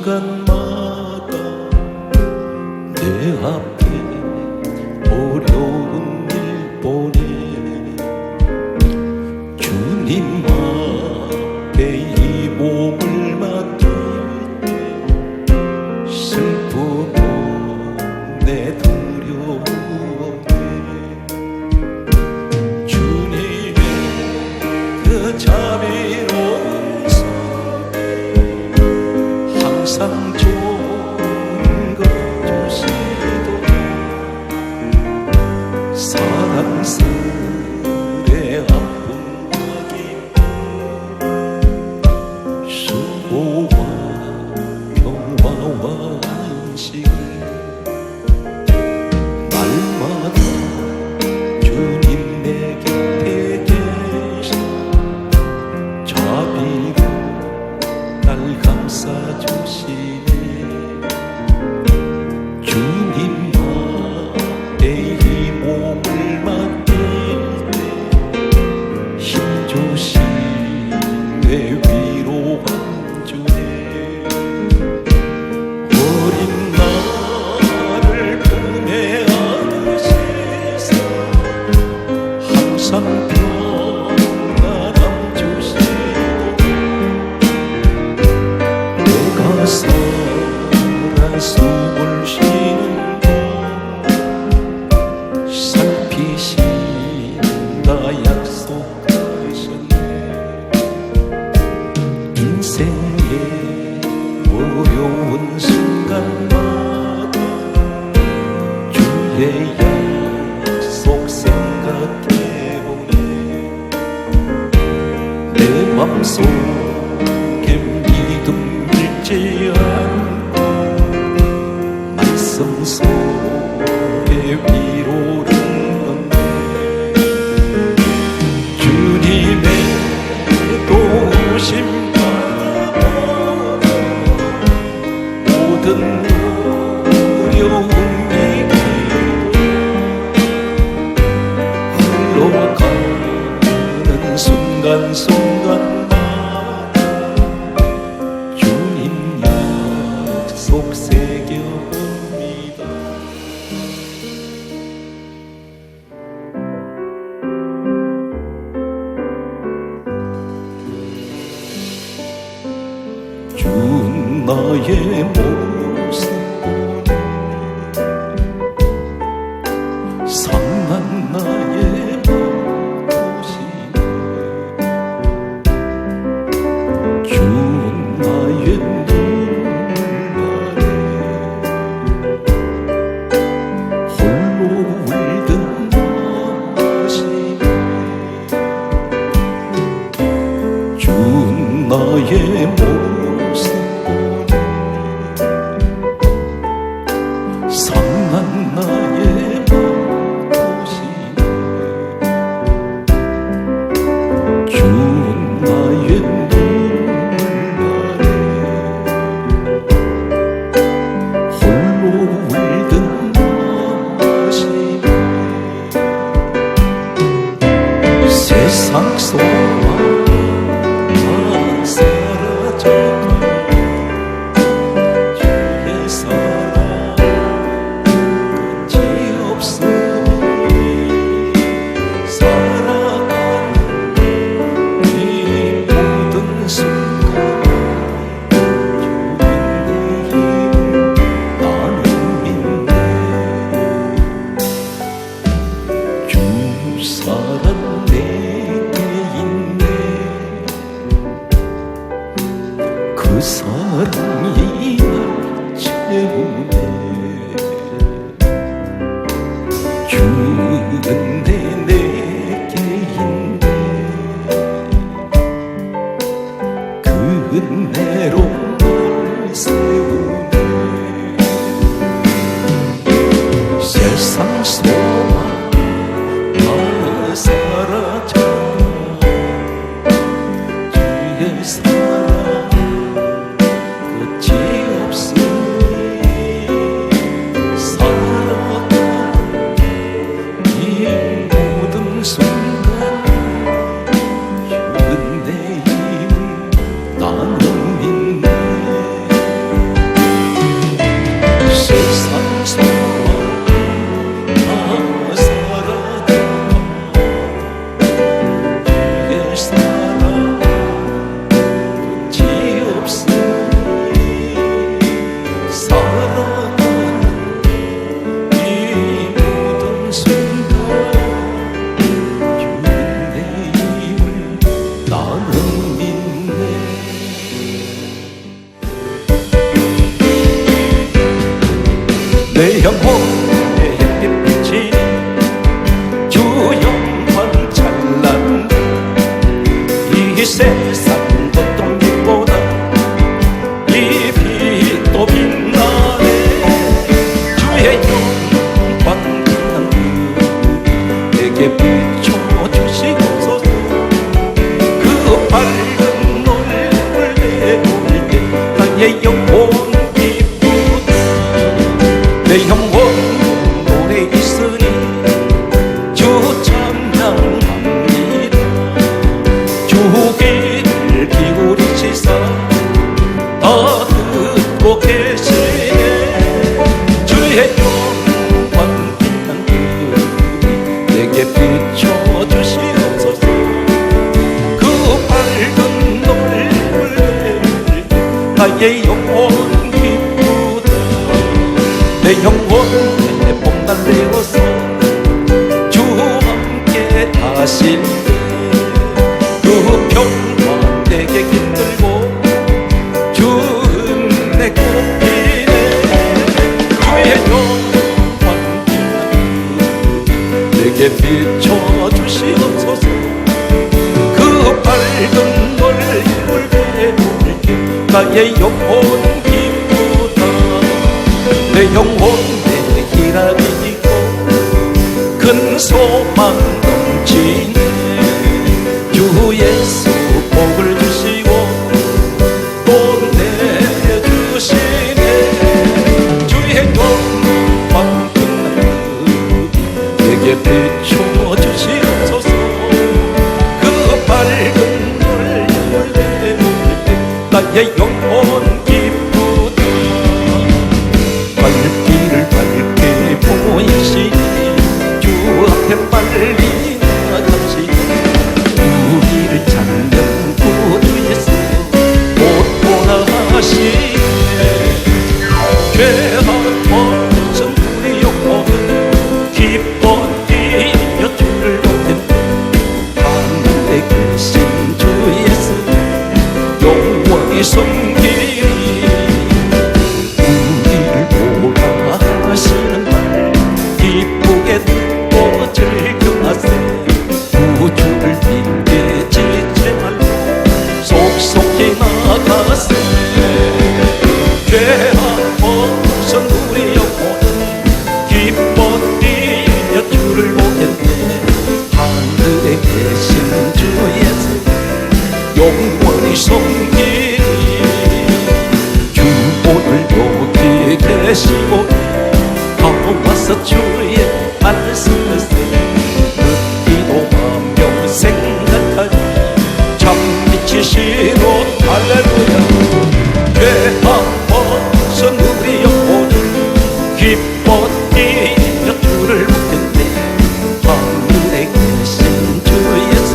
순간마다 내 앞에 어려운 일 보내 주님 앞에 이 몸을 맡길 때 슬프고 내 두려움에 주님의 그 자비로운 손에 항상 좋은 것 주시도록 사랑스레 아픔과 기쁨 수고와 평화와 안식을 날마다 주님 내 곁에 계신 자비로 날 감싸주시네 주님 앞에 이 몸을 맡길 때 힘주시네 위로한 주네 어린 나를 품에 안으시사 항상 평안함 주시도록 내가 살아 숨을 쉬는 동 살피신다 약속하셨네 인생의 어려운 순간마다 주의 약속 생각해보네 내 맘속에 믿음 잃지 않고 말씀 속에 위로를 얻네 주님의 도우심 받아 모든 어려움 이기고 흘러가는 순간순간마다 주님 약속 새겨봅니다. 주 나의 모습 보니 상한 나의 맘 보시네 주 나의 눈물만에 홀로 울던 마시네 주 나의 모습 보니 상한 나의 맘 보시네 주 나의 눈물만에 홀로 울던 마시네 세상 소망 다 사라져도 주의 사랑 끝이 없으니 살아가는 이 모든 순간 주님의 힘 나는 믿네 주 사랑 내게 있네 세상 어떤 빛보다 이 빛도 빛나네. 주의 영광 빛난 그 내게 비춰주시옵소서. 그 밝은 얼굴 내볼 때 나의 영혼 기쁘다. 내 영혼 노래 있으니 주 찬양합니다. 주길 기울이시사 다 듣고 계시네. 주의 영광 빛난 그 내게 비춰주시옵소서. 그 밝은 얼굴 나의 영혼 기쁘다. 내 영혼에 봄날 내어서 주 함께 하실 때 그 평화 내게 깃들고 주 은혜 꽃피네. 주의 영광 내게 비춰주시옵소서. 그 밝은 얼굴 내볼 때 나의 영혼 기쁘다. 내 영혼에 희락이 있고 큰 소망 넘치네. 주 예수 복을 주시고 또 내주시네. 주의 영광 빛난 그 내게 비춰주시옵소서. 그 밝은 얼굴 내볼 때 나의 영혼 기쁘다. 발길을 밝게 보이시니 주 앞에 빨리 나가시니 우리를 찾는 구주 예수 못 돌아가시네. 죄악 벗은 우리 영혼은 기뻐 뛰어 주를 보겠네. 하늘에 계신 주 예수 영원히 섬기리. 우리를 보라하시는 말 기쁘게 듣고 즐겨하세. 구주를 믿게 지체 말고 속속히 나가세. 죄악 벗은 우리 영혼은 기뻐 뛰어 주를 보겠네. 하늘에 계신 주 예수 영원히 섬기리. 주 오늘 여기 계시고 다 와서 주의 말씀을 듣기도 하며 생각하니 참 미치시고 할렐루야. 죄악 벗은 우리 영혼은 기뻐 뛰어 주를 보겠네. 하늘에 계신 주 예수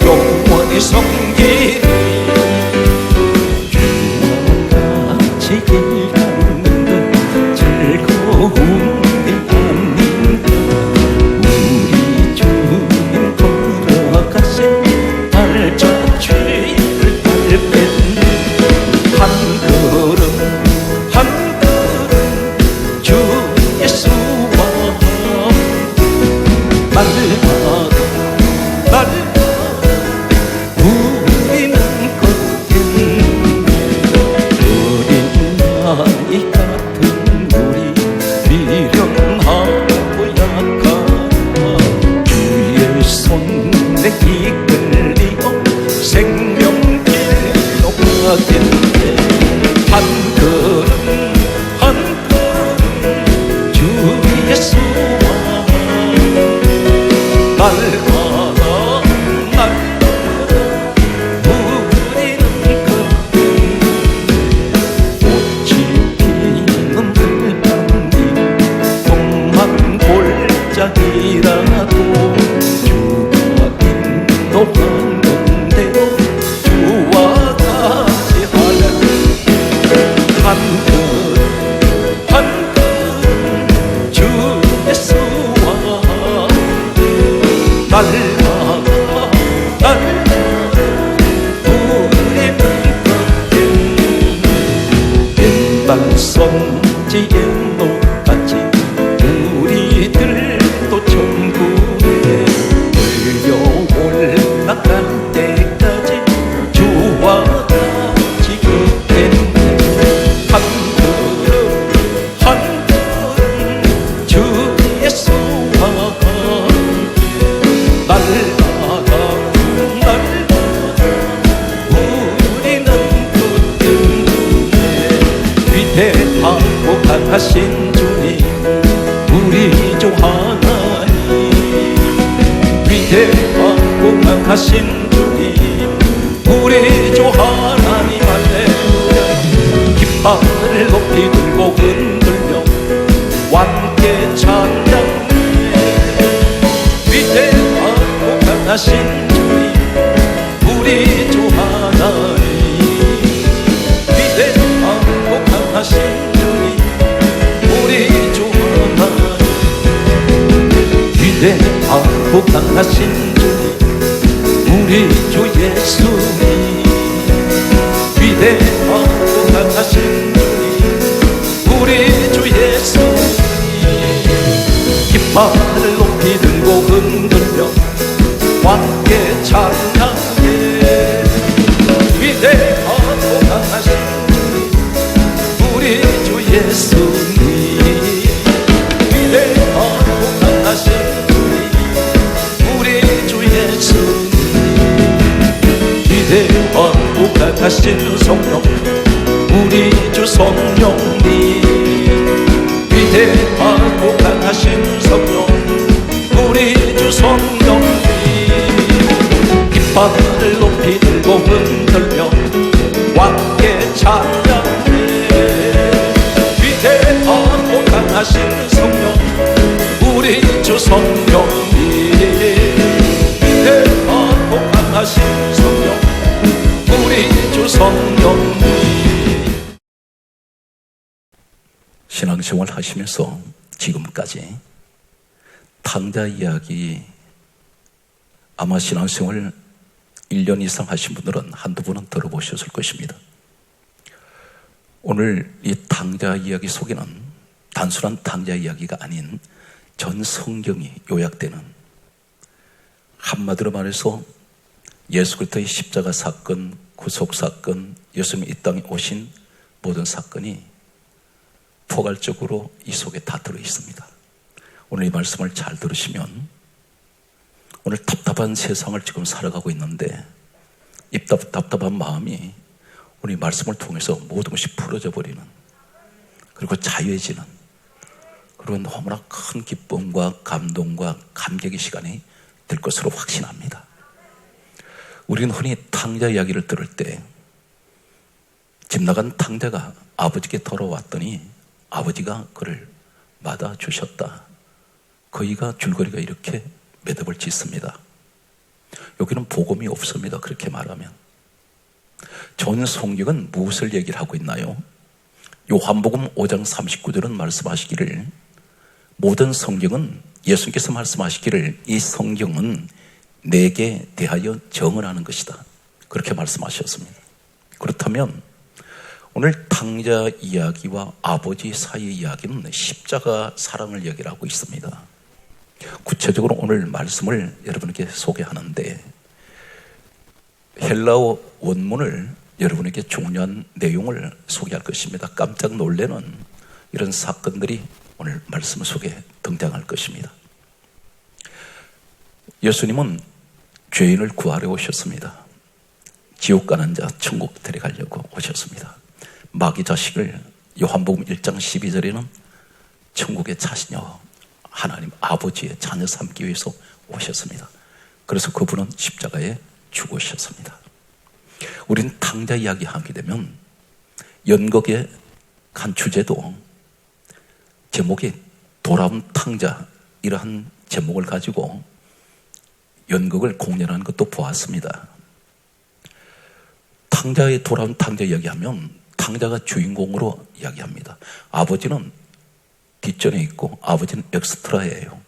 영원히 섬기리. 주와 같이 길 가는 것 즐거운 일 아닌가. 우리 주님 돌아가신 발자취를 밟겠네. 한 걸음 한 걸음 주 예수와 날마다 우리는 걷는 어린 아이 같은 우리 미련하고 약하나 주의 손에 이끌리어 생명길로 가겠네. 한 걸음 한 걸음 주 예수와 날마다 우리는 걷는 꽃이 피는 들판이 동한 골짜기라도 주가 인도하는 대로 주와 같이 하려는 한 걸음 한 걸음 주 예수와 날마다 우리는 걷는 옛날 선지의 노같이 우리들도 천국에 올라갈 때까지 위대하고 강하신 주님 우리 주 하나님 할렐루야 깃발을 높이 들고 흔들며 함께 찬양해 위대하고 강하신 주님 우리 주 하나님 위대하고 강하신 주님 우리 주 하나님 위대하고 강하신 주님 우리 주 예수님 위대하고 강하신 주님 우리 주 예수님 깃발을 높이 들고 흔들며 함께 찬양해 위대하고 강하신 주님 우리 주 예수님 위대하고 강하신 주님 우리 주 예수님 위대하고 강하신 성령 우리 주 성령님 위대하고 강하신 성령 우리 주 성령님 깃발을 높이 들고 흔들며 함께 찬양해 위대하고 강하신 성령 우리 주 성령님 위대하고 강하신 성령 우리 주 성령님 신앙생활 하시면서 지금까지 탕자 이야기 아마 신앙생활 1년 이상 하신 분들은 한두 번은 들어보셨을 것입니다. 오늘 이 탕자 이야기 속에는 단순한 탕자 이야기가 아닌 전 성경이 요약되는 한마디로 말해서 예수 그리스도의 십자가 사건, 구속 사건, 예수님이 이 땅에 오신 모든 사건이 포괄적으로 이 속에 다 들어있습니다. 오늘 이 말씀을 잘 들으시면 오늘 답답한 세상을 지금 살아가고 있는데 이 답답한 마음이 오늘 이 말씀을 통해서 모든 것이 풀어져 버리는 그리고 자유해지는 그리고 너무나 큰 기쁨과 감동과 감격의 시간이 될 것으로 확신합니다. 우리는 흔히 탕자 이야기를 들을 때 집 나간 탕자가 아버지께 돌아왔더니 아버지가 그를 맞아주셨다. 거의가 줄거리가 이렇게 매듭을 짓습니다. 여기는 복음이 없습니다. 그렇게 말하면. 전 성경은 무엇을 얘기를 하고 있나요? 요한복음 5장 39절은 말씀하시기를 모든 성경은 예수님께서 말씀하시기를 이 성경은 내게 대하여 정을 하는 것이다. 그렇게 말씀하셨습니다. 그렇다면 오늘 탕자 이야기와 아버지 사이의 이야기는 십자가 사랑을 얘기를 하고 있습니다. 구체적으로 오늘 말씀을 여러분에게 소개하는데 헬라어 원문을 여러분에게 중요한 내용을 소개할 것입니다. 깜짝 놀라는 이런 사건들이 오늘 말씀 속에 등장할 것입니다. 예수님은 죄인을 구하러 오셨습니다. 지옥 가는 자 천국 데려가려고 오셨습니다. 마귀 자식을 요한복음 1장 12절에는 천국의 자신여 하나님 아버지의 자녀 삼기 위해서 오셨습니다. 그래서 그분은 십자가에 죽으셨습니다. 우린 탕자 이야기 하게 되면 연극의 한 주제도 제목이 돌아온 탕자 이러한 제목을 가지고 연극을 공연하는 것도 보았습니다. 탕자의 돌아온 탕자 이야기하면 탕자가 주인공으로 이야기합니다. 아버지는 뒷전에 있고 아버지는 엑스트라예요.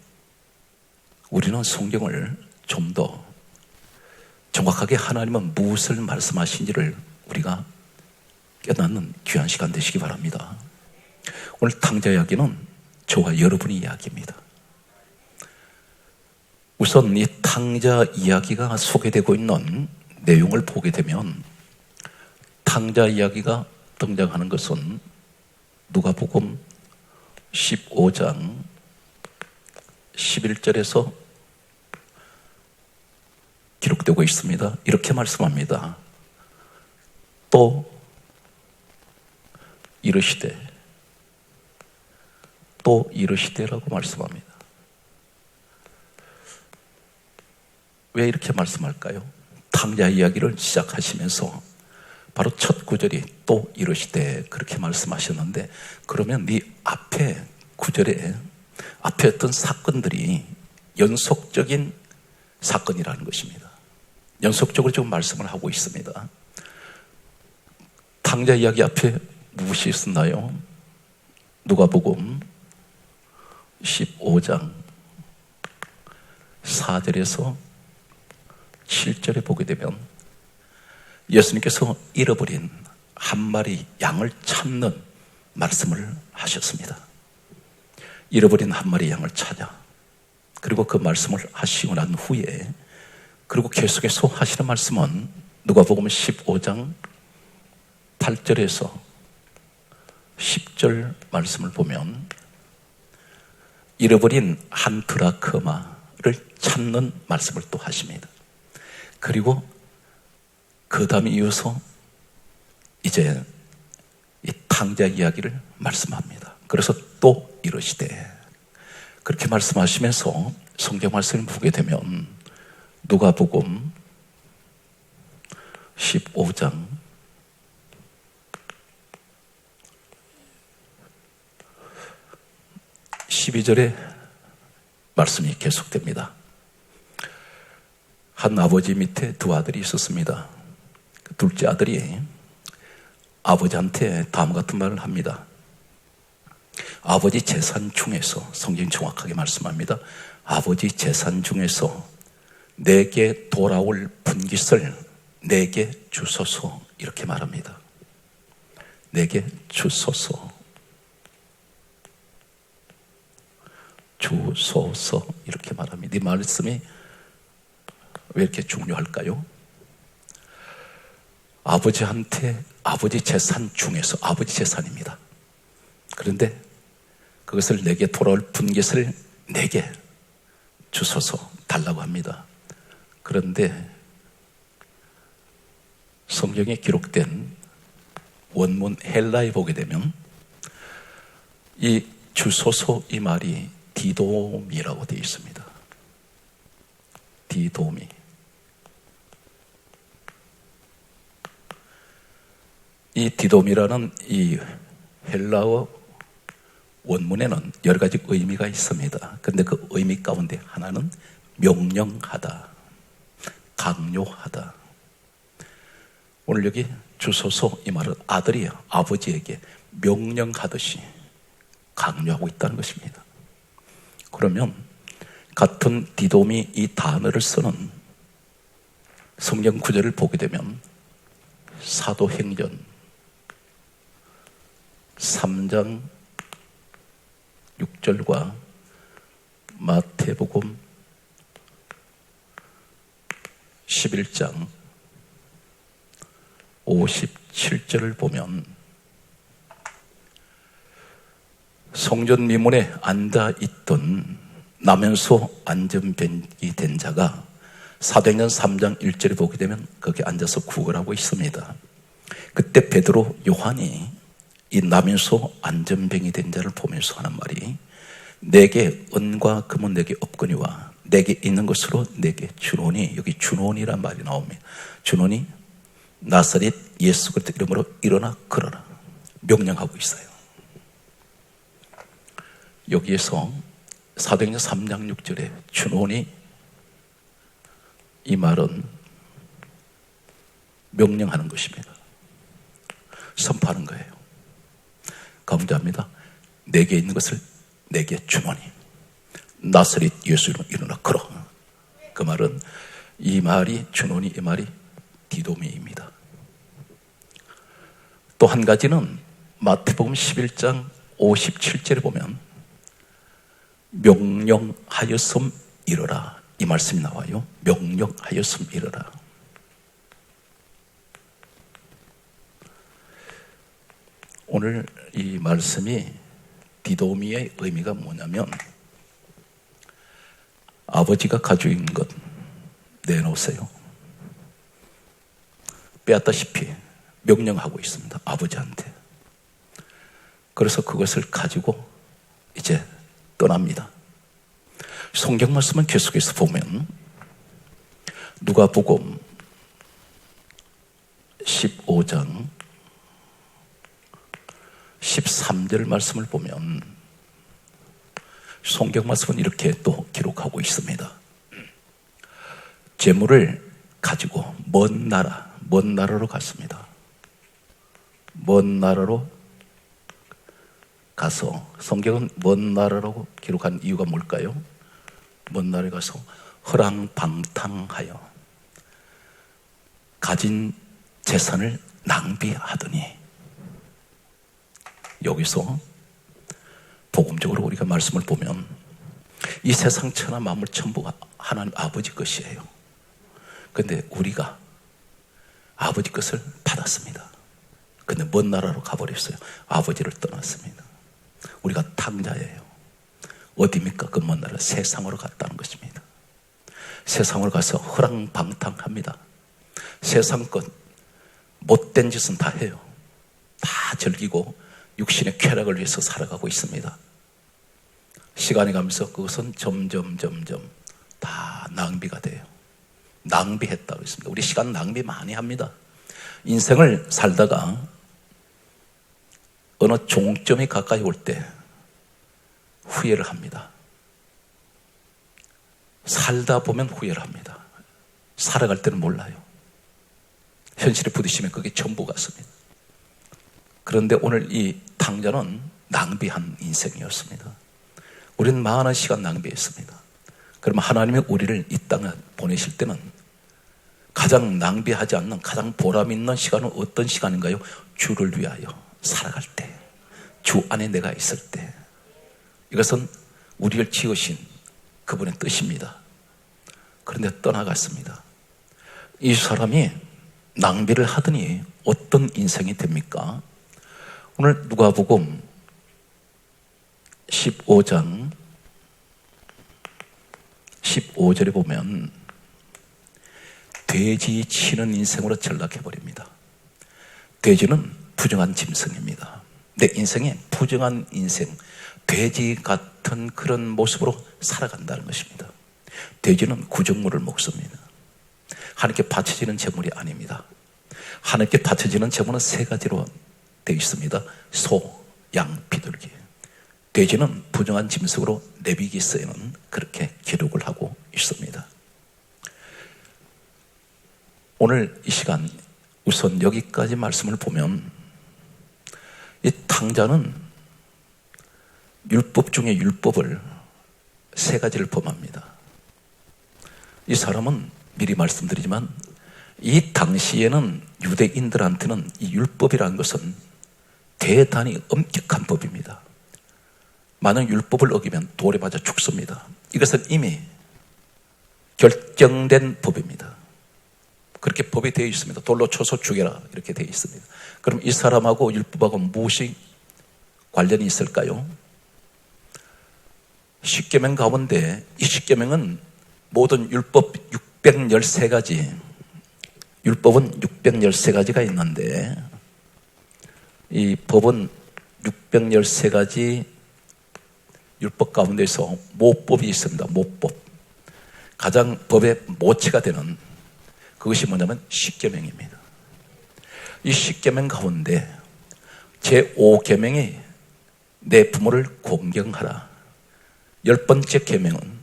우리는 성경을 좀 더 정확하게 하나님은 무엇을 말씀하신지를 우리가 깨닫는 귀한 시간 되시기 바랍니다. 오늘 탕자 이야기는 저와 여러분의 이야기입니다. 우선 이 탕자 이야기가 소개되고 있는 내용을 보게 되면 탕자 이야기가 등장하는 것은 누가복음 15장 11절에서 기록되고 있습니다. 이렇게 말씀합니다. 또 이르시되라고 말씀합니다. 왜 이렇게 말씀할까요? 탕자 이야기를 시작하시면서 바로 첫 구절이 또 이르시되 그렇게 말씀하셨는데, 그러면 이 앞에 구절에 앞에 어떤 사건들이 연속적인 사건이라는 것입니다. 연속적으로 지금 말씀을 하고 있습니다. 탕자 이야기 앞에 무엇이 있었나요? 누가복음 15장 4절에서 7절에 보게 되면 예수님께서 잃어버린 한 마리 양을 찾는 말씀을 하셨습니다. 잃어버린 한 마리 양을 찾아, 그리고 그 말씀을 하시고 난 후에, 그리고 계속해서 하시는 말씀은 누가복음 15장 8절에서 10절 말씀을 보면 잃어버린 한 드라크마를 찾는 말씀을 또 하십니다. 그리고 그 다음에 이어서 이제 이 탕자 이야기를 말씀합니다. 그래서 또 이러시되 그렇게 말씀하시면서 성경 말씀을 보게 되면 누가복음 15장 12절에 말씀이 계속됩니다. 한 아버지 밑에 두 아들이 있었습니다. 그 둘째 아들이 아버지한테 다음과 같은 말을 합니다. 아버지 재산 중에서, 성경이 정확하게 말씀합니다. 아버지 재산 중에서 내게 돌아올 분깃을 내게 주소서, 이렇게 말합니다. 내게 주소서, 주소서, 이렇게 말합니다. 이 말씀이 왜 이렇게 중요할까요? 아버지한테 아버지 재산 중에서, 아버지 재산입니다. 그런데 그것을 내게 돌아올 분깃을 내게 주소서 달라고 합니다. 그런데 성경에 기록된 원문 헬라에 보게 되면 이 주소서, 이 말이 디돔이라고 되어 있습니다. 디돔이. 이 디돔이라는 이 헬라어 원문에는 여러 가지 의미가 있습니다. 그런데 그 의미 가운데 하나는 명령하다, 강요하다. 오늘 여기 주소서, 이 말은 아들이 아버지에게 명령하듯이 강요하고 있다는 것입니다. 그러면 같은 디돔이 이 단어를 쓰는 성경 구절을 보게 되면 사도행전 3장 6절과 마태복음 11장 57절을 보면 성전 미문에 앉아있던 나면소 안전뱅이 된 자가 사도행전 3장 1절에 보게 되면 거기 앉아서 구걸하고 있습니다. 그때 베드로, 요한이 이 나면소 안전뱅이 된 자를 보면서 하는 말이, 내게 은과 금은 내게 없거니와 내게 있는 것으로 내게 주노니, 여기 주노니란 말이 나옵니다. 주노니 나사렛 예수 그리스도 이름으로 일어나 걸어라, 명령하고 있어요. 여기에서 사도행전 3장 6절에 주노니, 이 말은 명령하는 것입니다. 선포하는 거예요. 강조합니다. 내게 있는 것을 내게 주노니 나사렛 예수 이름으로 일어나 걸어. 그 말은, 이 말이 주노니, 이 말이 디도미입니다. 또 한 가지는 마태복음 11장 57절에 보면 명령하였음 이르라, 이 말씀이 나와요. 명령하였음 이르라. 오늘 이 말씀이 디도미의 의미가 뭐냐면, 아버지가 가지고 있는 것 내놓으세요. 빼앗다시피 명령하고 있습니다. 아버지한테. 그래서 그것을 가지고 이제 떠납니다. 성경 말씀은 계속해서 보면 누가복음 15장 13절 말씀을 보면 성경 말씀은 이렇게 또 기록하고 있습니다. 재물을 가지고 먼 나라로 갔습니다. 먼 나라로 가서, 성경은 먼 나라라고 기록한 이유가 뭘까요? 먼 나라에 가서 허랑방탕하여 가진 재산을 낭비하더니, 여기서 복음적으로 우리가 말씀을 보면 이 세상 천하 만물 전부가 하나님 아버지 것이에요. 그런데 우리가 아버지 것을 받았습니다. 근데 먼 나라로 가버렸어요. 아버지를 떠났습니다. 우리가 탕자예요. 어디입니까? 그 먼 나라, 세상으로 갔다는 것입니다. 세상으로 가서 허랑방탕합니다. 세상 것 못된 짓은 다 해요. 다 즐기고 육신의 쾌락을 위해서 살아가고 있습니다. 시간이 가면서 그것은 점점 다 낭비가 돼요. 낭비했다고 했습니다. 우리 시간 낭비 많이 합니다. 인생을 살다가 어느 종점이 가까이 올 때 후회를 합니다. 살다 보면 후회를 합니다. 살아갈 때는 몰라요. 현실에 부딪히면 그게 전부 같습니다. 그런데 오늘 이 탕자는 낭비한 인생이었습니다. 우리는 많은 시간 낭비했습니다. 그러면 하나님이 우리를 이 땅에 보내실 때는 가장 낭비하지 않는, 가장 보람 있는 시간은 어떤 시간인가요? 주를 위하여 살아갈 때, 주 안에 내가 있을 때. 이것은 우리를 지으신 그분의 뜻입니다. 그런데 떠나갔습니다. 이 사람이 낭비를 하더니 어떤 인생이 됩니까? 오늘 누가복음 15장 15절에 보면 돼지 치는 인생으로 전락해버립니다. 돼지는 부정한 짐승입니다. 내 인생에 부정한 인생, 돼지 같은 그런 모습으로 살아간다는 것입니다. 돼지는 구정물을 먹습니다. 하나님께 바쳐지는 제물이 아닙니다. 하나님께 바쳐지는 제물은 세 가지로 되어 있습니다. 소, 양, 비둘기. 돼지는 부정한 짐승으로 레위기서에는 그렇게 기록을 하고 있습니다. 오늘 이 시간 우선 여기까지 말씀을 보면 이 탕자는 율법 중에 율법을 세 가지를 범합니다. 이 사람은 미리 말씀드리지만 이 당시에는 유대인들한테는 이 율법이라는 것은 대단히 엄격한 법입니다. 만약 율법을 어기면 돌에 맞아 죽습니다. 이것은 이미 결정된 법입니다. 그렇게 법이 되어 있습니다. 돌로 쳐서 죽여라 이렇게 되어 있습니다. 그럼 이 사람하고 율법하고 무엇이 관련이 있을까요? 십계명 가운데 이 십계명은 모든 율법 613가지, 율법은 613가지가 있는데 이 법은 613가지 율법 가운데서 모법이 있습니다. 모법. 가장 법의 모체가 되는 그것이 뭐냐면 십계명입니다. 이 십계명 가운데 제5계명이 내 부모를 공경하라. 10번째 계명은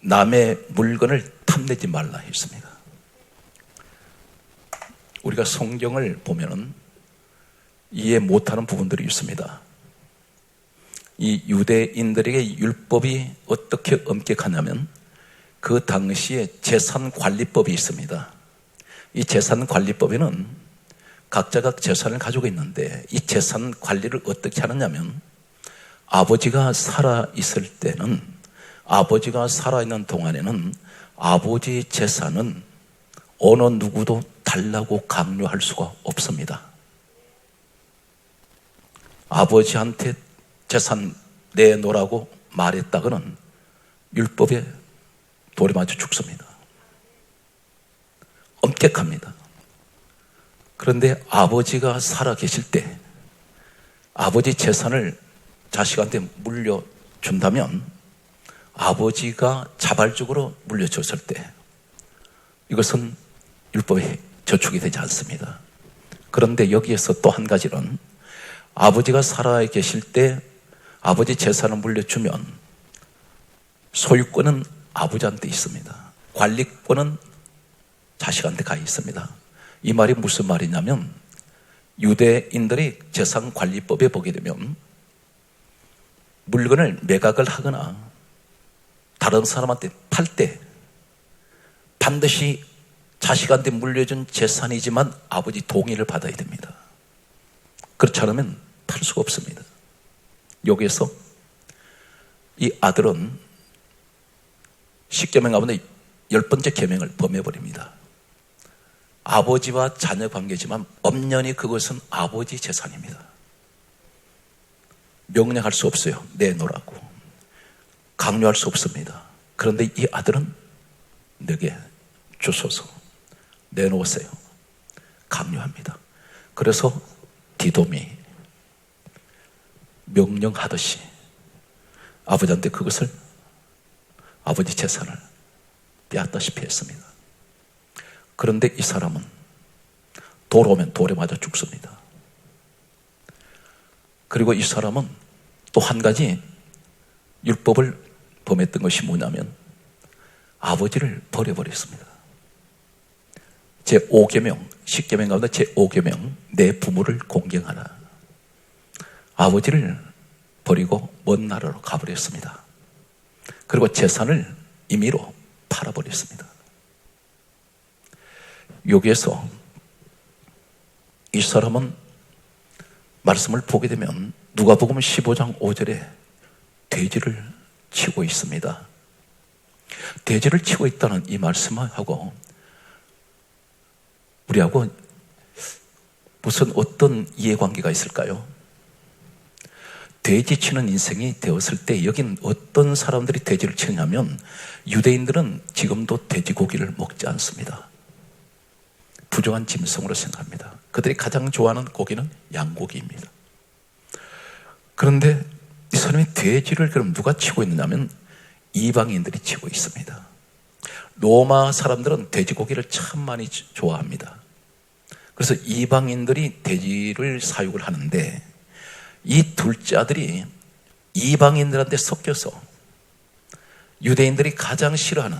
남의 물건을 탐내지 말라 했습니다. 우리가 성경을 보면은 이해 못하는 부분들이 있습니다. 이 유대인들에게 율법이 어떻게 엄격하냐면 그 당시에 재산관리법이 있습니다. 이 재산관리법에는 각자가 재산을 가지고 있는데 이 재산 관리를 어떻게 하느냐면 아버지가 살아있을 때는, 아버지가 살아있는 동안에는 아버지 재산은 어느 누구도 달라고 강요할 수가 없습니다. 아버지한테 재산 내놓으라고 말했다가는 율법에 돌에 맞아 죽습니다. 엄격합니다. 그런데 아버지가 살아계실 때 아버지 재산을 자식한테 물려준다면 아버지가 자발적으로 물려줬을 때 이것은 율법에 저축이 되지 않습니다. 그런데 여기에서 또 한 가지는 아버지가 살아 계실 때 아버지 재산을 물려주면 소유권은 아버지한테 있습니다. 관리권은 자식한테 가 있습니다. 이 말이 무슨 말이냐면 유대인들이 재산관리법에 보게 되면 물건을 매각을 하거나 다른 사람한테 팔 때 반드시 자식한테 물려준 재산이지만 아버지 동의를 받아야 됩니다. 그렇지 않으면 팔 수가 없습니다. 여기에서 이 아들은 10계명 가운데 10번째 계명을 범해버립니다. 아버지와 자녀 관계지만 엄연히 그것은 아버지 재산입니다. 명령할 수 없어요. 내놓으라고. 강요할 수 없습니다. 그런데 이 아들은 내게 주소서, 내놓으세요. 강요합니다. 그래서 디돔이 명령하듯이 아버지한테 그것을, 아버지 재산을 빼앗다시피 했습니다. 그런데 이 사람은 돌 오면 돌에 맞아 죽습니다. 그리고 이 사람은 또 한 가지 율법을 범했던 것이 뭐냐면 아버지를 버려버렸습니다. 제5계명, 10계명 가운데 제5계명, 내 부모를 공경하라. 아버지를 버리고 먼 나라로 가버렸습니다. 그리고 재산을 임의로 팔아버렸습니다. 여기에서 이 사람은 말씀을 보게 되면 누가복음 15장 5절에 돼지를 치고 있습니다. 돼지를 치고 있다는 이 말씀하고 우리하고 무슨 어떤 이해관계가 있을까요? 돼지 치는 인생이 되었을 때 여긴 어떤 사람들이 돼지를 치냐면 유대인들은 지금도 돼지고기를 먹지 않습니다. 부정한 짐승으로 생각합니다. 그들이 가장 좋아하는 고기는 양고기입니다. 그런데 이 사람이 돼지를 그럼 누가 치고 있느냐면 이방인들이 치고 있습니다. 로마 사람들은 돼지고기를 참 많이 좋아합니다. 그래서 이방인들이 돼지를 사육을 하는데 이 둘째 아들이 이방인들한테 섞여서 유대인들이 가장 싫어하는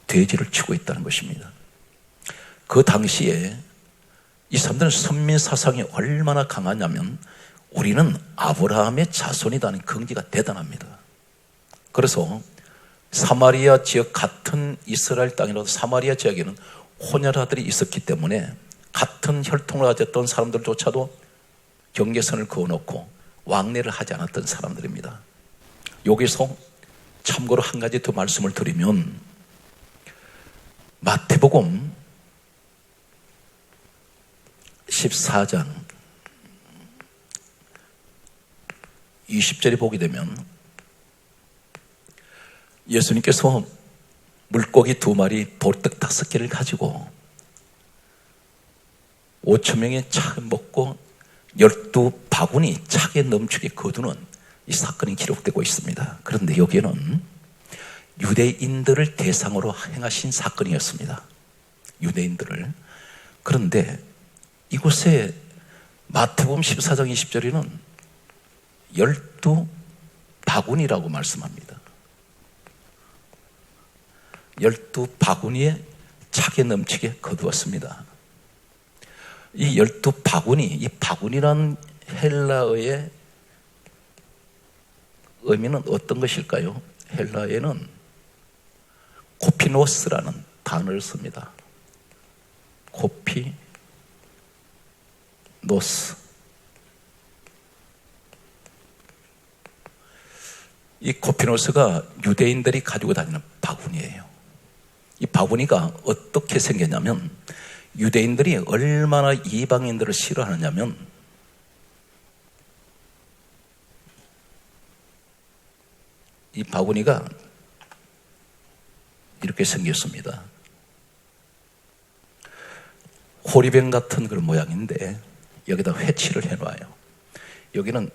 돼지를 치고 있다는 것입니다. 그 당시에 이 사람들은 선민 사상이 얼마나 강하냐면 우리는 아브라함의 자손이라는 긍지가 대단합니다. 그래서 사마리아 지역, 같은 이스라엘 땅이라도 사마리아 지역에는 혼혈아들이 있었기 때문에 같은 혈통을 가졌던 사람들조차도 경계선을 그어놓고 왕래를 하지 않았던 사람들입니다. 여기서 참고로 한 가지 더 말씀을 드리면 마태복음 14장 20절에 보게 되면 예수님께서 물고기 2마리, 보리떡 5개를 가지고 5,000명이 차 먹고 12바구니 차게 넘치게 거두는 이 사건이 기록되고 있습니다. 그런데 여기에는 유대인들을 대상으로 행하신 사건이었습니다. 유대인들을. 그런데 이곳에 마태복음 14장 20절에는 12바구니라고 말씀합니다. 12바구니에 차게 넘치게 거두었습니다. 이 12바구니, 이 바구니란 헬라어의 의미는 어떤 것일까요? 헬라어에는 코피노스라는 단어를 씁니다. 코피노스. 이 코피노스가 유대인들이 가지고 다니는 바구니예요. 이 바구니가 어떻게 생겼냐면 유대인들이 얼마나 이방인들을 싫어하느냐면 이 바구니가 이렇게 생겼습니다. 호리병 같은 그런 모양인데 여기다 회치를 해놔요. 여기는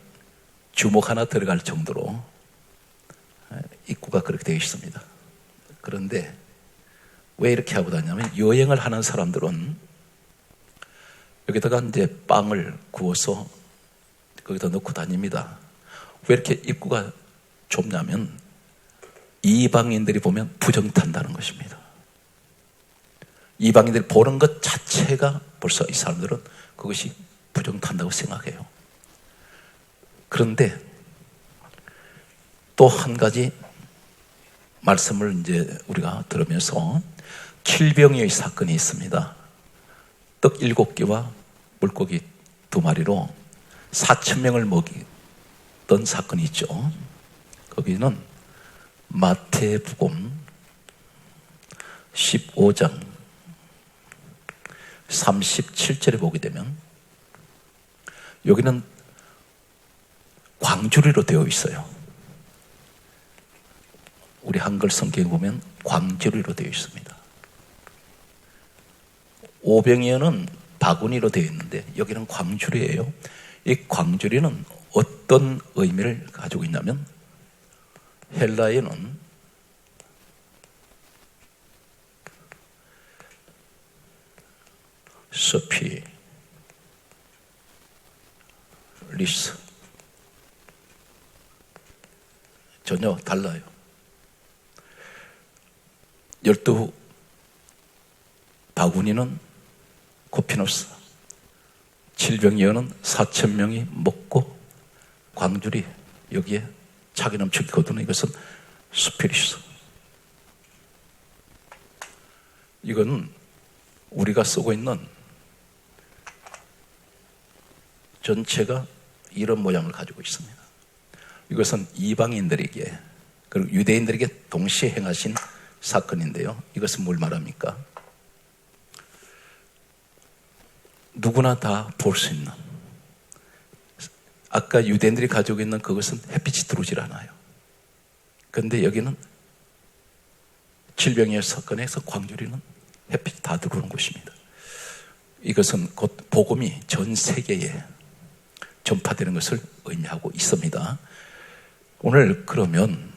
주먹 하나 들어갈 정도로 입구가 그렇게 되어 있습니다. 그런데 왜 이렇게 하고 다니냐면, 여행을 하는 사람들은 여기다가 이제 빵을 구워서 거기다 넣고 다닙니다. 왜 이렇게 입구가 좁냐면, 이방인들이 보면 부정탄다는 것입니다. 이방인들이 보는 것 자체가 벌써 이 사람들은 그것이 부정탄다고 생각해요. 그런데 또 한 가지 말씀을 이제 우리가 들으면서, 킬병의 사건이 있습니다. 떡 7개와 물고기 2마리로 4,000명을 먹이던 사건이 있죠. 거기는 마태복음 15장 37절에 보게 되면, 여기는 광주리로 되어 있어요. 우리 한글 성경에 보면 광주리로 되어 있습니다. 오병이어는 바구니로 되어 있는데 여기는 광주리예요. 이 광주리는 어떤 의미를 가지고 있냐면, 헬라에는 서피 리스, 전혀 달라요. 12 바구니는 코피노스, 7병이어는 4,000명이 먹고 광주리, 여기에 차게 넘치거든요. 이것은 스피리스. 이건 우리가 쓰고 있는 전체가 이런 모양을 가지고 있습니다. 이것은 이방인들에게 그리고 유대인들에게 동시에 행하신 사건인데요. 이것은 뭘 말합니까? 누구나 다 볼 수 있는, 아까 유대인들이 가지고 있는 그것은 햇빛이 들어오질 않아요. 그런데 여기는 질병의 사건에서 광주리는 햇빛이 다 들어오는 곳입니다. 이것은 곧 복음이 전 세계에 전파되는 것을 의미하고 있습니다. 오늘 그러면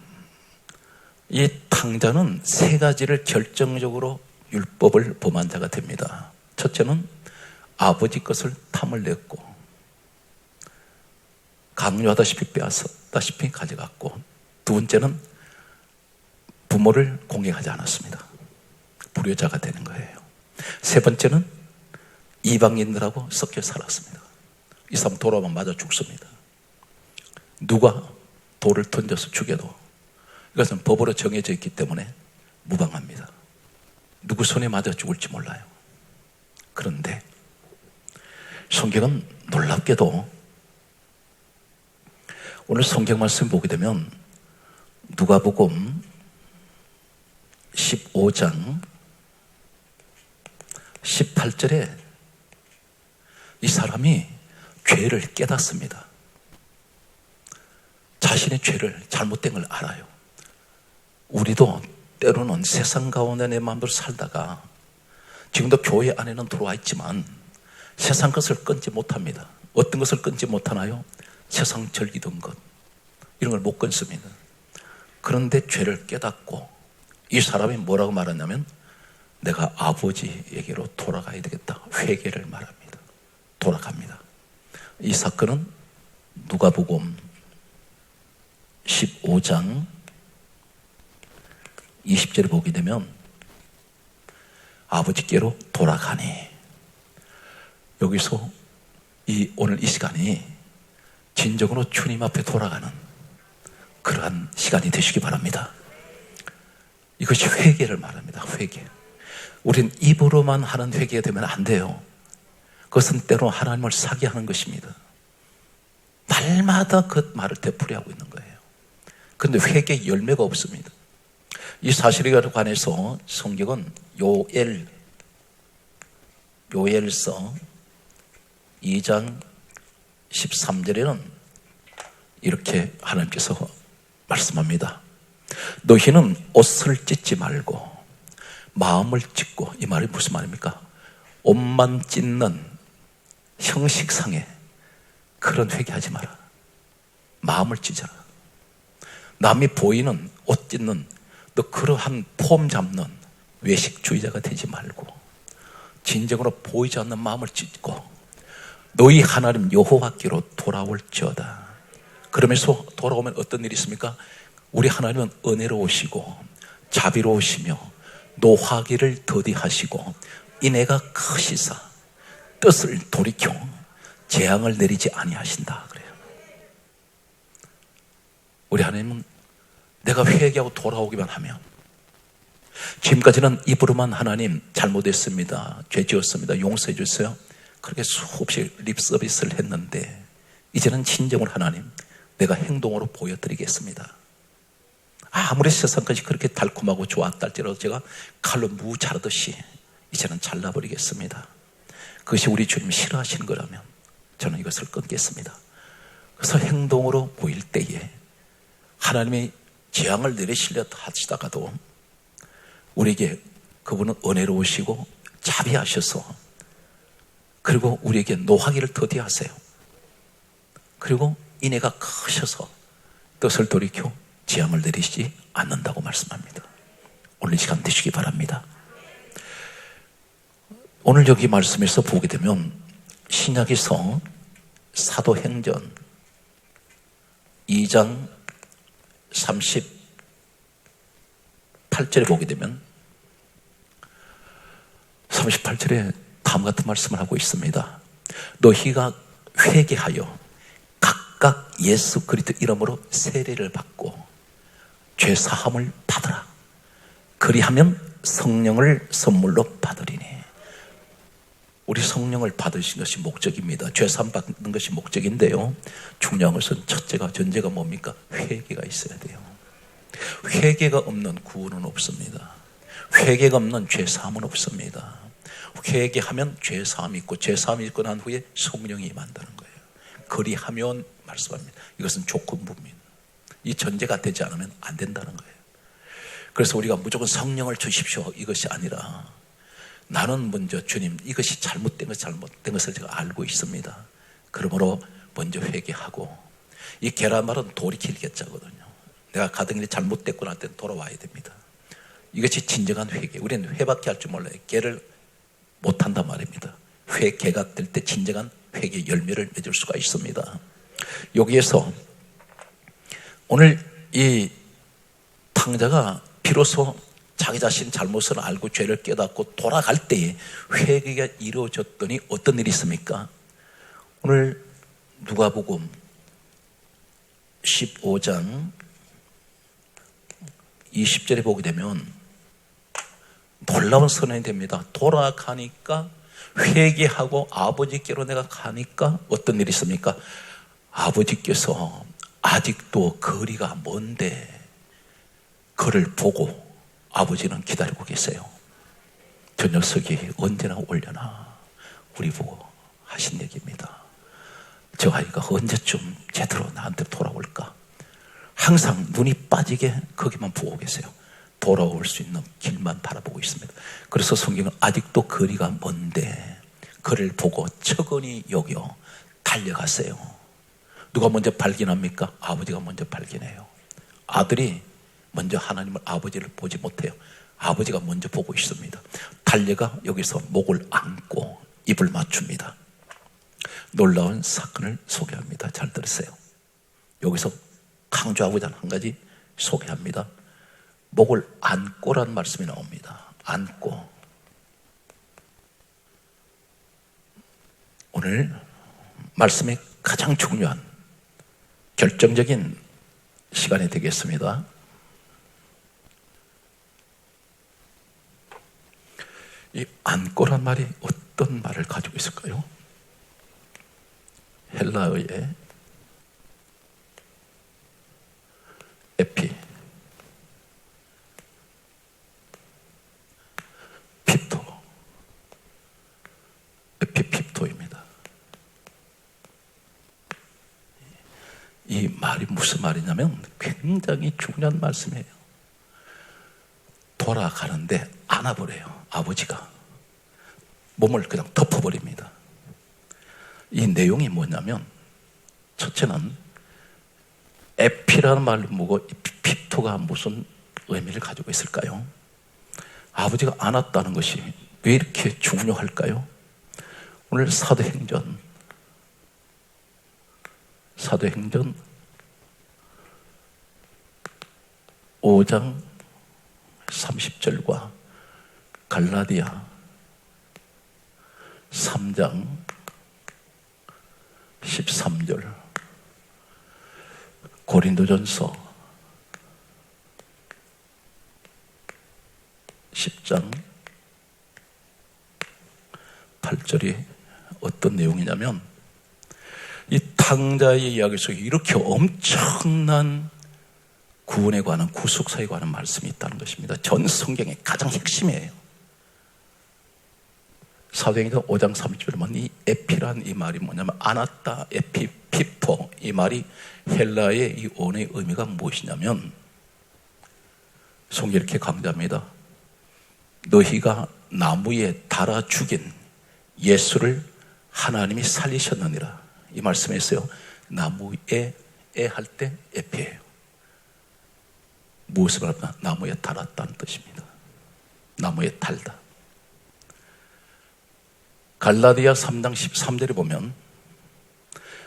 이 탕자는 3가지를 결정적으로 율법을 범한 자가 됩니다. 첫째는 아버지 것을 탐을 냈고, 강요하다시피 빼앗았다시피 가져갔고, 2번째는 부모를 공경하지 않았습니다. 불효자가 되는 거예요. 3번째는 이방인들하고 섞여 살았습니다. 이 사람 돌아오면 맞아 죽습니다. 누가 돌을 던져서 죽여도 이것은 법으로 정해져 있기 때문에 무방합니다. 누구 손에 맞아 죽을지 몰라요. 그런데 성경은 놀랍게도 오늘 성경 말씀 보게 되면 누가복음 15장 18절에 이 사람이 죄를 깨닫습니다. 자신의 죄를, 잘못된 걸 알아요. 우리도 때로는 세상 가운데 내 마음대로 살다가 지금도 교회 안에는 들어와 있지만 세상 것을 끊지 못합니다. 어떤 것을 끊지 못하나요? 세상 즐기던 것, 이런 걸 못 끊습니다. 그런데 죄를 깨닫고 이 사람이 뭐라고 말하냐면, 내가 아버지에게로 돌아가야 되겠다, 회개를 말합니다. 돌아갑니다. 이 사건은 누가복음 15장 20절에 보게 되면 아버지께로 돌아가니, 여기서 오늘 이 시간이 진정으로 주님 앞에 돌아가는 그러한 시간이 되시기 바랍니다. 이것이 회개를 말합니다. 회개. 우린 입으로만 하는 회개가 되면 안 돼요. 그것은 때로 하나님을 사기하는 것입니다. 날마다 그 말을 되풀이하고 있는 거예요. 그런데 회개의 열매가 없습니다. 이 사실에 관해서 성경은 요엘서 2장 13절에는 이렇게 하나님께서 말씀합니다. 너희는 옷을 찢지 말고 마음을 찢고, 이 말이 무슨 말입니까? 옷만 찢는 형식상의 그런 회개하지 마라. 마음을 찢어라. 남이 보이는 옷 찢는, 또 그러한 폼 잡는 외식주의자가 되지 말고 진정으로 보이지 않는 마음을 찢고 너희 하나님 여호와께로 돌아올지어다. 그러면서 돌아오면 어떤 일이 있습니까? 우리 하나님은 은혜로우시고 자비로우시며 노하기를 더디하시고 인애가 크시사 뜻을 돌이켜 재앙을 내리지 아니하신다 그래요. 우리 하나님은 내가 회개하고 돌아오기만 하면, 지금까지는 입으로만 하나님 잘못했습니다, 죄 지었습니다, 용서해 주세요, 그렇게 수없이 립서비스를 했는데 이제는 진정으로 하나님 내가 행동으로 보여드리겠습니다. 아무리 세상까지 그렇게 달콤하고 좋았다 할지라도 제가 칼로 무 자르듯이 이제는 잘라버리겠습니다. 그것이 우리 주님이 싫어하시는 거라면 저는 이것을 끊겠습니다. 그래서 행동으로 보일 때에 하나님이 재앙을 내리시려 하시다가도 우리에게 그분은 은혜로우시고 자비하셔서, 그리고 우리에게 노하기를 더디하세요. 그리고 인애가 크셔서 뜻을 돌이켜 재앙을 내리시지 않는다고 말씀합니다. 오늘 이 시간 되시기 바랍니다. 오늘 여기 말씀에서 보게 되면 신약에서 사도행전 2장 38절에 보게 되면 38절에 다음 같은 말씀을 하고 있습니다. 너희가 회개하여 각각 예수 그리스도 이름으로 세례를 받고 죄 사함을 받으라. 그리하면 성령을 선물로 받으리니. 우리 성령을 받으신 것이 목적입니다. 죄 사함 받는 것이 목적인데요, 중요한 것은 첫째가, 전제가 뭡니까? 회개가 있어야 돼요. 회개가 없는 구원은 없습니다. 회개가 없는 죄 사함은 없습니다. 회개하면 죄 사함이 있고, 죄 사함이 있고 난 후에 성령이 임한다는 거예요. 그리하면 말씀합니다. 이것은 조건부입니다. 이 전제가 되지 않으면 안 된다는 거예요. 그래서 우리가 무조건 성령을 주십시오 이것이 아니라, 나는 먼저 주님 이것이 잘못된 것을 제가 알고 있습니다. 그러므로 먼저 회개하고, 이 계란말은 돌이 길겠자거든요. 내가 가던 일이 잘못됐구나 할 때는 돌아와야 됩니다. 이것이 진정한 회개. 우리는 회밖에 할 줄 몰라요. 개를 못한단 말입니다. 개가 될 때 진정한 회개 열매를 맺을 수가 있습니다. 여기에서 오늘 이 탕자가 비로소 자기 자신 잘못을 알고 죄를 깨닫고 돌아갈 때에 회개가 이루어졌더니 어떤 일이 있습니까? 오늘 누가복음 15장 20절에 보게 되면 놀라운 선언이 됩니다. 돌아가니까, 회개하고 아버지께로 내가 가니까 어떤 일이 있습니까? 아버지께서 아직도 거리가 먼데 그를 보고 아버지는 기다리고 계세요. 저 녀석이 언제나 올려나 우리 보고 하신 얘기입니다. 저 아이가 언제쯤 제대로 나한테 돌아올까? 항상 눈이 빠지게 거기만 보고 계세요. 돌아올 수 있는 길만 바라보고 있습니다. 그래서 성경은 아직도 거리가 먼데 그를 보고 척은히 여겨 달려갔어요. 누가 먼저 발견합니까? 아버지가 먼저 발견해요. 아들이 먼저 하나님을, 아버지를 보지 못해요. 아버지가 먼저 보고 있습니다. 달려가 여기서 목을 안고 입을 맞춥니다. 놀라운 사건을 소개합니다. 잘 들으세요. 여기서 강조하고자 하는 한 가지 소개합니다. 목을 안고란 말씀이 나옵니다. 안고. 오늘 말씀의 가장 중요한 결정적인 시간이 되겠습니다. 이 안고란 말이 어떤 말을 가지고 있을까요? 헬라어의 에피, 핍토, 에피핍토입니다. 이 말이 무슨 말이냐면 굉장히 중요한 말씀이에요. 돌아가는데 안아버려요. 아버지가 몸을 그냥 덮어버립니다. 이 내용이 뭐냐면, 첫째는 에피라는 말을 보고 핍토가 무슨 의미를 가지고 있을까요? 아버지가 안았다는 것이 왜 이렇게 중요할까요? 오늘 사도행전 5장 30절과 갈라디아 3장 13절, 고린도전서 10장 8절이 어떤 내용이냐면, 이 탕자의 이야기 속에 이렇게 엄청난 구원에 관한, 구속사에 관한 말씀이 있다는 것입니다. 전 성경의 가장 핵심이에요. 사도행전 5장 30절에 보면 이 에피란 이 말이 뭐냐면, 아나타 에피 피토, 이 말이 헬라의 이 원어의 의미가 무엇이냐면, 성경이 이렇게 강조합니다. 너희가 나무에 달아 죽인 예수를 하나님이 살리셨느니라. 이 말씀에 있어요. 나무에 할 때 에피예요. 무엇을 말하나? 나무에 달았다는 뜻입니다. 나무에 달다. 갈라디아 3장 13절에 보면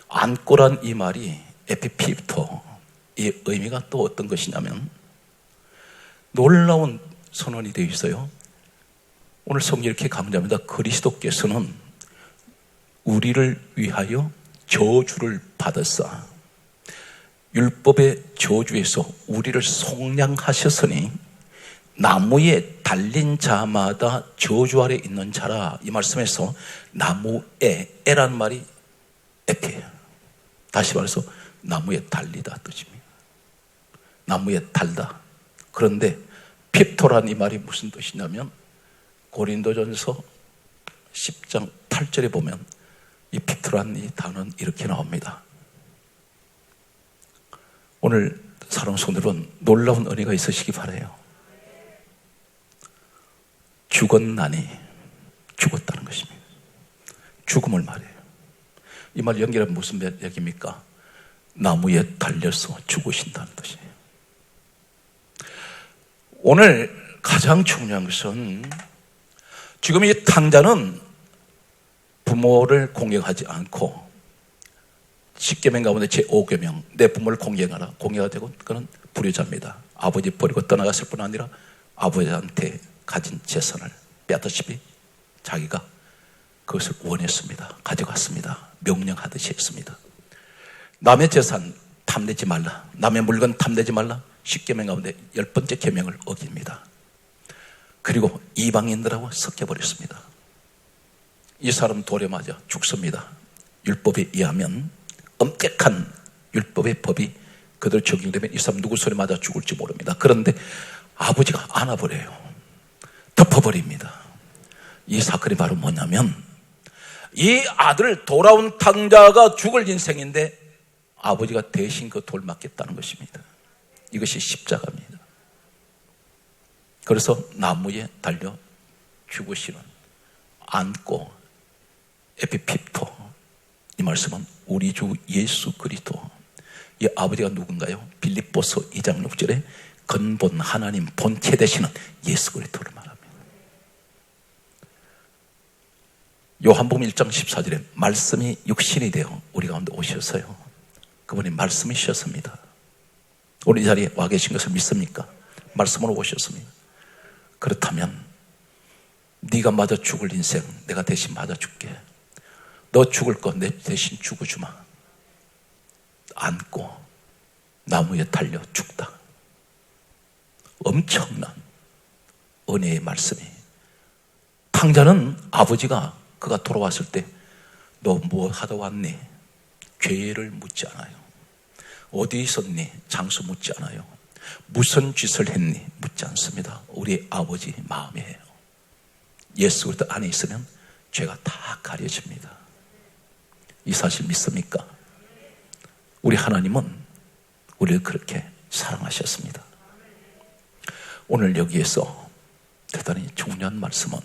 안고란 이 말이 에피피토, 이 의미가 또 어떤 것이냐면 놀라운 선언이 되어 있어요. 오늘 성경이 이렇게 강조합니다. 그리스도께서는 우리를 위하여 저주를 받으사 율법의 저주에서 우리를 속량하셨으니 나무에 달린 자마다 저주 아래 있는 자라. 이 말씀에서 나무에, 에라는 말이 에피예요. 다시 말해서 나무에 달리다 뜻입니다. 나무에 달다. 그런데 피토란 이 말이 무슨 뜻이냐면, 고린도전서 10장 8절에 보면 이 피토란 이 단어는 이렇게 나옵니다. 오늘 사랑하는 성도들은 놀라운 은혜가 있으시기 바라요. 죽었나니, 죽었다는 것입니다. 죽음을 말해요. 이 말 연결하면 무슨 얘기입니까? 나무에 달려서 죽으신다는 뜻이에요. 오늘 가장 중요한 것은, 지금 이 탕자는 부모를 공경하지 않고, 10계명 가운데 제5계명, 내 부모를 공경하라, 공경하게 되고, 그는 불효자입니다. 아버지 버리고 떠나갔을 뿐 아니라 아버지한테 가진 재산을 빼앗다시피 자기가 그것을 원했습니다. 가져갔습니다. 명령하듯이 했습니다. 남의 재산 탐내지 말라, 남의 물건 탐내지 말라, 10계명 가운데 10번째 계명을 어깁니다. 그리고 이방인들하고 섞여버렸습니다. 이 사람 돌에 맞아 죽습니다. 율법에 의하면, 엄격한 율법의 법이 그대로 적용되면 이 사람 누구 손에 맞아 죽을지 모릅니다. 그런데 아버지가 안아버려요. 덮어버립니다. 이 사건이 바로 뭐냐면, 이 아들 돌아온 탕자가 죽을 인생인데 아버지가 대신 그 돌 맞겠다는 것입니다. 이것이 십자가입니다. 그래서 나무에 달려 죽으시는, 안고, 에피피토, 이 말씀은 우리 주 예수 그리스도, 이 아버지가 누군가요? 빌립보서 2장 6절에 근본 하나님 본체 되시는 예수 그리스도를 말합니다. 요한복음 1장 14절에 말씀이 육신이 되어 우리 가운데 오셔서요, 그분이 말씀이셨습니다. 오늘 이 자리에 와 계신 것을 믿습니까? 말씀으로 오셨습니다. 그렇다면 네가 맞아 죽을 인생 내가 대신 맞아 줄게. 너 죽을 거 내 대신 죽어주마. 안고 나무에 달려 죽다. 엄청난 은혜의 말씀이. 탕자는 아버지가 그가 돌아왔을 때 너 뭐 하다 왔니? 죄를 묻지 않아요. 어디 있었니? 장소 묻지 않아요. 무슨 짓을 했니? 묻지 않습니다. 우리 아버지 마음이에요. 예수 그리스도 안에 있으면 죄가 다 가려집니다. 이 사실 믿습니까? 우리 하나님은 우리를 그렇게 사랑하셨습니다. 오늘 여기에서 대단히 중요한 말씀은,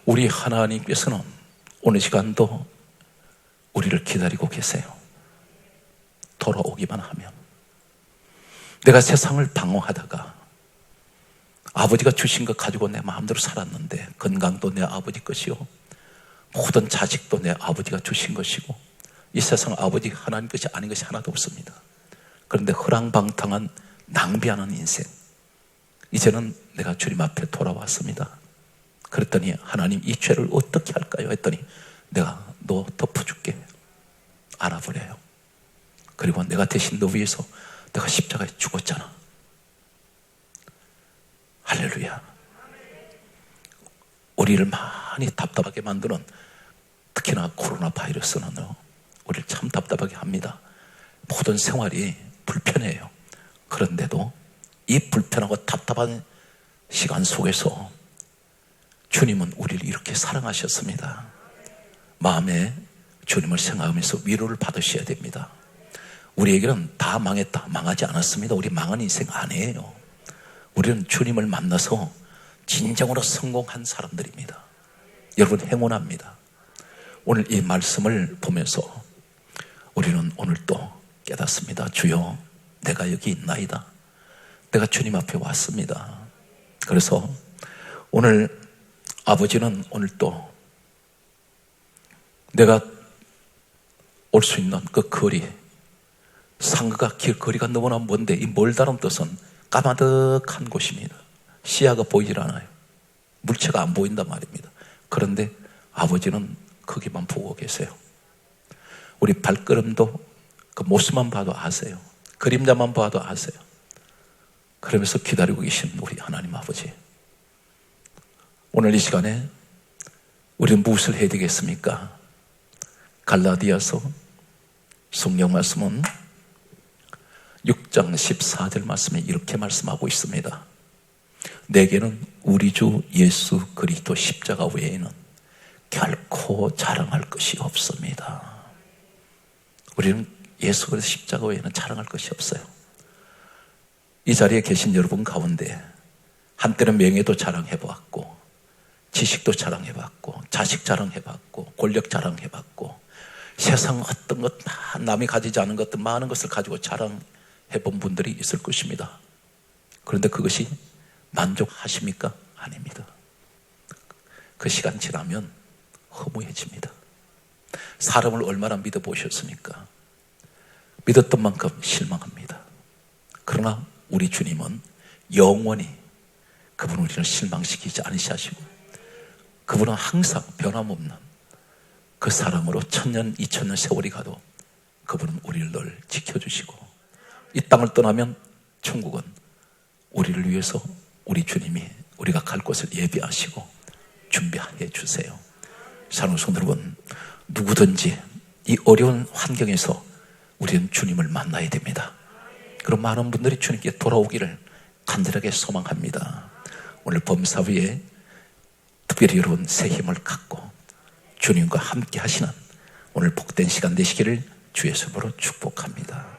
우리 하나님께서는 오늘 시간도 우리를 기다리고 계세요. 돌아오기만 하면. 내가 세상을 방황하다가 아버지가 주신 것 가지고 내 마음대로 살았는데 건강도 내 아버지 것이요 모든 자식도 내 아버지가 주신 것이고 이 세상 아버지 하나님 것이 아닌 것이 하나도 없습니다. 그런데 허랑방탕한 낭비하는 인생, 이제는 내가 주님 앞에 돌아왔습니다. 그랬더니 하나님 이 죄를 어떻게 할까요? 했더니 내가 너 덮어줄게. 알아버려요. 그리고 내가 대신 너 위해서 내가 십자가에 죽었잖아. 할렐루야. 우리를 많이 답답하게 만드는, 특히나 코로나 바이러스는 우리를 참 답답하게 합니다. 모든 생활이 불편해요. 그런데도 이 불편하고 답답한 시간 속에서 주님은 우리를 이렇게 사랑하셨습니다. 마음에 주님을 생각하면서 위로를 받으셔야 됩니다. 우리에게는 다 망했다, 망하지 않았습니다. 우리 망한 인생 아니에요. 우리는 주님을 만나서 진정으로 성공한 사람들입니다. 여러분 행운합니다. 오늘 이 말씀을 보면서 우리는 오늘 또 깨닫습니다. 주여, 내가 여기 있나이다. 내가 주님 앞에 왔습니다. 그래서 오늘 아버지는 오늘 또 내가 올 수 있는 그 거리, 상가가 길거리가 너무나 먼데 이 멀다는 뜻은 까마득한 곳입니다. 시야가 보이질 않아요. 물체가 안 보인단 말입니다. 그런데 아버지는 거기만 보고 계세요. 우리 발걸음도 그 모습만 봐도 아세요. 그림자만 봐도 아세요. 그러면서 기다리고 계신 우리 하나님 아버지, 오늘 이 시간에 우리는 무엇을 해야 되겠습니까? 갈라디아서 성경 말씀은 6장 14절 말씀에 이렇게 말씀하고 있습니다. 내게는 우리 주 예수 그리스도 십자가 외에는 결코 자랑할 것이 없습니다. 우리는 예수 그리스도 십자가 외에는 자랑할 것이 없어요. 이 자리에 계신 여러분 가운데 한때는 명예도 자랑해봤고, 지식도 자랑해봤고, 자식 자랑해봤고, 권력 자랑해봤고, 세상 어떤 것, 남이 가지지 않은 것들 많은 것을 가지고 자랑해본 분들이 있을 것입니다. 그런데 그것이 만족하십니까? 아닙니다. 그 시간 지나면 허무해집니다. 사람을 얼마나 믿어보셨습니까? 믿었던 만큼 실망합니다. 그러나 우리 주님은 영원히 그분은 우리를 실망시키지 않으시고, 그분은 항상 변함없는 그 사랑으로 1000년, 2000년 세월이 가도 그분은 우리를 늘 지켜주시고, 이 땅을 떠나면 천국은 우리를 위해서 우리 주님이 우리가 갈 곳을 예비하시고 준비해 주세요. 사랑하는 여러분, 누구든지 이 어려운 환경에서 우리는 주님을 만나야 됩니다. 그럼 많은 분들이 주님께 돌아오기를 간절하게 소망합니다. 오늘 범사위에 특별히 여러분 새 힘을 갖고 주님과 함께 하시는 오늘 복된 시간 되시기를 주의 이름으로 축복합니다.